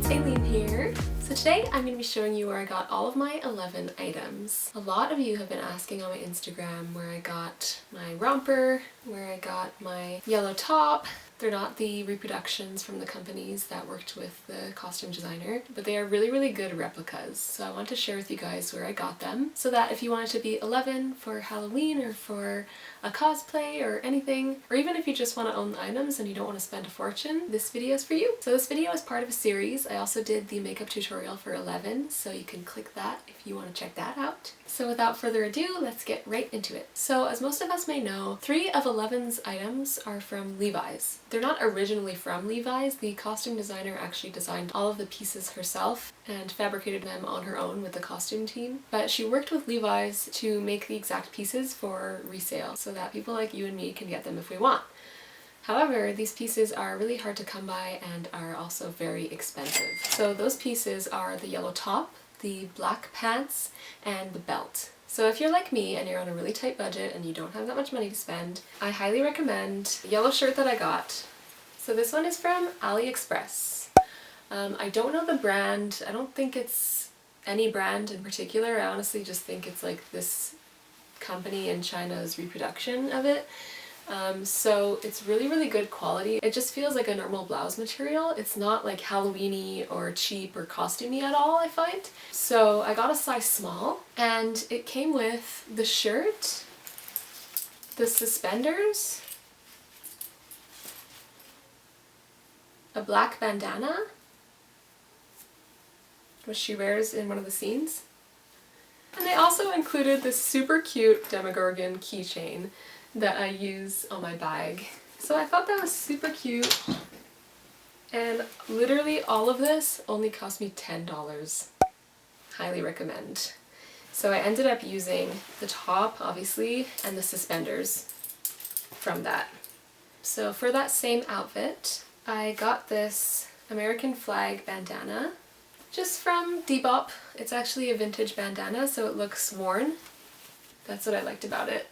it's Aileen here. So today I'm going to be showing you where I got all of my 11 items. A lot of you have been asking on my Instagram where I got my romper, where I got my yellow top. They're not the reproductions from the companies that worked with the costume designer, but they are really, really good replicas. So I want to share with you guys where I got them so that if you wanted to be 11 for Halloween or for a cosplay or anything, or even if you just want to own the items and you don't want to spend a fortune, this video is for you. So this video is part of a series. I also did the makeup tutorial for 11, so you can click that if you want to check that out. So without further ado, let's get right into it. So as most of us may know, 3 of 11's items are from Levi's. They're not originally from Levi's. The costume designer actually designed all of the pieces herself and fabricated them on her own with the costume team. But she worked with Levi's to make the exact pieces for resale so that people like you and me can get them if we want. However, these pieces are really hard to come by and are also very expensive. So those pieces are the yellow top, the black pants, and the belt. So if you're like me and you're on a really tight budget and you don't have that much money to spend, I highly recommend the yellow shirt that I got. So this one is from AliExpress. I don't know the brand. I don't think it's any brand in particular. I honestly just think it's like this company in China's reproduction of it. So it's really, really good quality. It just feels like a normal blouse material. It's not like Halloween-y or cheap or costumey at all, I find. So I got a size small and it came with the shirt, the suspenders, a black bandana, which she wears in one of the scenes. And they also included this super cute Demogorgon keychain that I use on my bag. So I thought that was super cute, and literally all of this only cost me $10. Highly recommend. So I ended up using the top, obviously, and the suspenders from that. So for that same outfit, I got this American flag bandana just from Depop. It's actually a vintage bandana, so it looks worn. That's what I liked about it.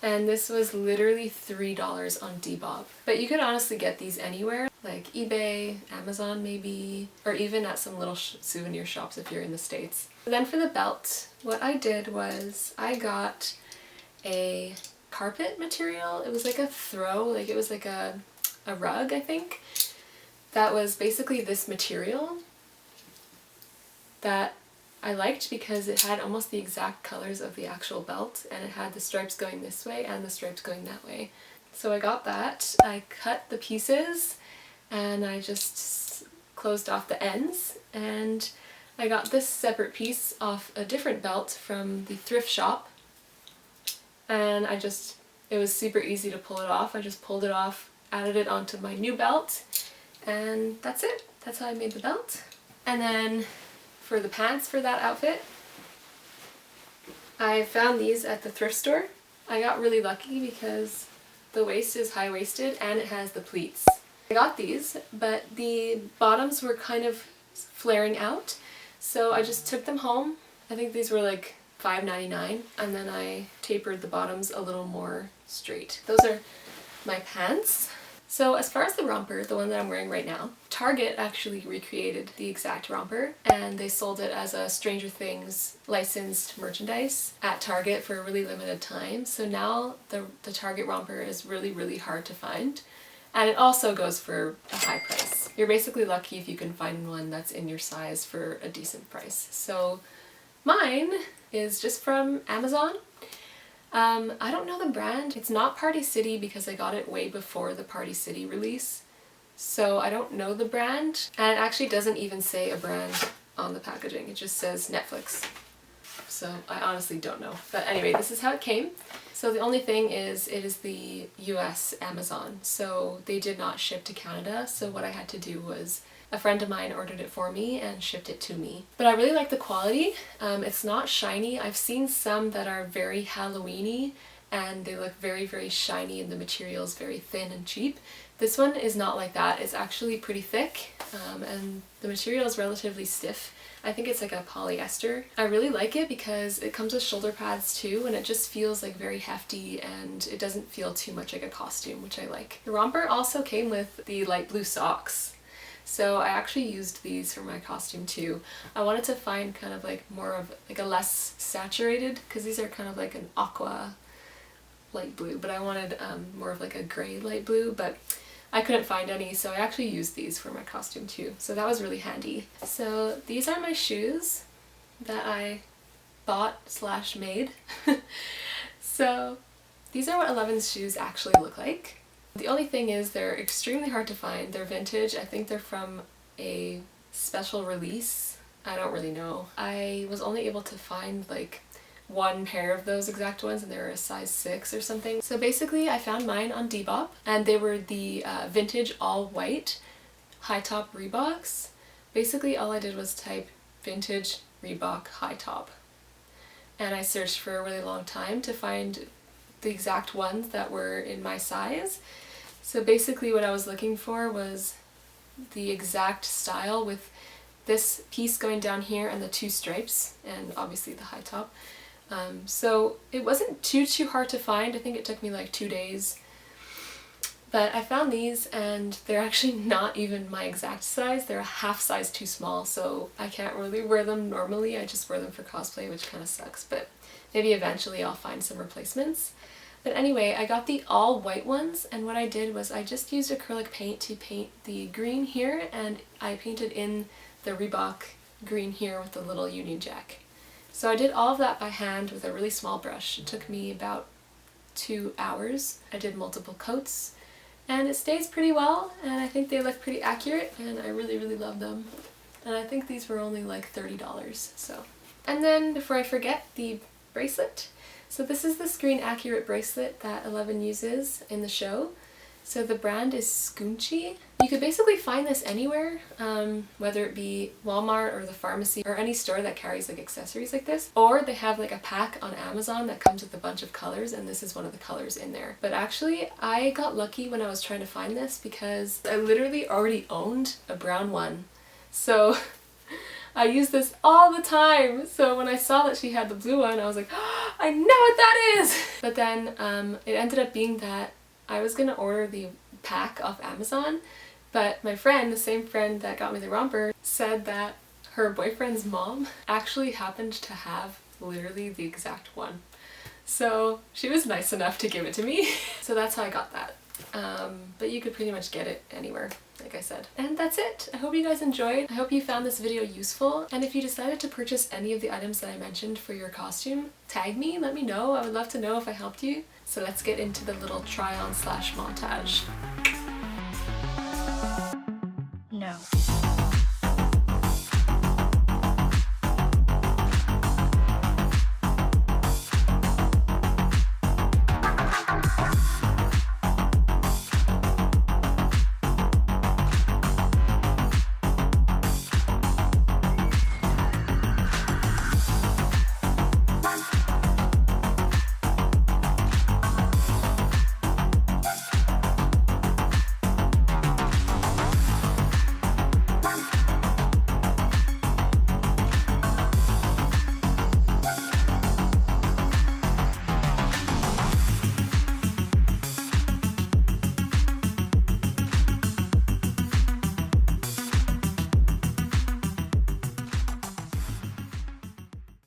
And this was literally $3 on Depop. But you could honestly get these anywhere, like eBay, Amazon maybe, or even at some little souvenir shops if you're in the States. Then for the belt, what I did was I got a carpet material. It was like a throw, like it was like a rug, I think, that was basically this material that I liked because it had almost the exact colors of the actual belt, and it had the stripes going this way and the stripes going that way. So I got that. I cut the pieces and I just closed off the ends, and I got this separate piece off a different belt from the thrift shop, and it was super easy to pull it off. I just pulled it off, added it onto my new belt, and that's it. That's how I made the belt. And then for the pants for that outfit, I found these at the thrift store. I got really lucky because the waist is high-waisted and it has the pleats. I got these, but the bottoms were kind of flaring out, so I just took them home. I think these were like $5.99, and then I tapered the bottoms a little more straight. Those are my pants. So as far as the romper, the one that I'm wearing right now, Target actually recreated the exact romper, and they sold it as a Stranger Things licensed merchandise at Target for a really limited time. So now the Target romper is really, really hard to find, and it also goes for a high price. You're basically lucky if you can find one that's in your size for a decent price. So mine is just from Amazon. I don't know the brand. It's not Party City because I got it way before the Party City release. So I don't know the brand, and it actually doesn't even say a brand on the packaging. It just says Netflix. So I honestly don't know. But anyway, this is how it came. So the only thing is it is the US Amazon. So they did not ship to Canada. So what I had to do was a friend of mine ordered it for me and shipped it to me. But I really like the quality. It's not shiny. I've seen some that are very Halloween-y and they look very, very shiny and the material is very thin and cheap. This one is not like that. It's actually pretty thick, and the material is relatively stiff. I think it's like a polyester. I really like it because it comes with shoulder pads too, and it just feels like very hefty and it doesn't feel too much like a costume, which I like. The romper also came with the light blue socks. So I actually used these for my costume too. I wanted to find kind of like more of like a less saturated, because these are kind of like an aqua light blue, but I wanted more of like a gray light blue, but I couldn't find any, so I actually used these for my costume too. So that was really handy. So these are my shoes that I bought slash made. So these are what 11's shoes actually look like. The only thing is they're extremely hard to find. They're vintage. I think they're from a special release. I don't really know. I was only able to find like one pair of those exact ones, and they were a size 6 or something. So basically I found mine on Depop, and they were the vintage all white high top Reeboks. Basically all I did was type vintage Reebok high top, and I searched for a really long time to find the exact ones that were in my size. So basically what I was looking for was the exact style with this piece going down here and the 2 stripes, and obviously the high top. So it wasn't too hard to find. I think it took me like 2 days. But I found these, and they're actually not even my exact size. They're a half size too small, so I can't really wear them normally. I just wear them for cosplay, which kind of sucks, but maybe eventually I'll find some replacements. But anyway, I got the all white ones, and what I did was I just used acrylic paint to paint the green here, and I painted in the Reebok green here with the little Union Jack. So I did all of that by hand with a really small brush. It took me about 2 hours. I did multiple coats, and it stays pretty well, and I think they look pretty accurate, and I really love them. And I think these were only like $30, so. And then before I forget, the bracelet. So this is the screen accurate bracelet that 11 uses in the show. So the brand is Scoonchy. You could basically find this anywhere, whether it be Walmart or the pharmacy or any store that carries like accessories like this. Or they have like a pack on Amazon that comes with a bunch of colors, and this is one of the colors in there. But actually I got lucky when I was trying to find this because I literally already owned a brown one. So I use this all the time. So when I saw that she had the blue one, I was like, oh, I know what that is! But then it ended up being that I was gonna order the pack off Amazon, but my friend, the same friend that got me the romper, said that her boyfriend's mom actually happened to have literally the exact one. So she was nice enough to give it to me. So that's how I got that. But you could pretty much get it anywhere, like I said. And that's it. I hope you guys enjoyed. I hope you found this video useful. And if you decided to purchase any of the items that I mentioned for your costume, tag me, let me know. I would love to know if I helped you. So let's get into the little try on slash montage. No.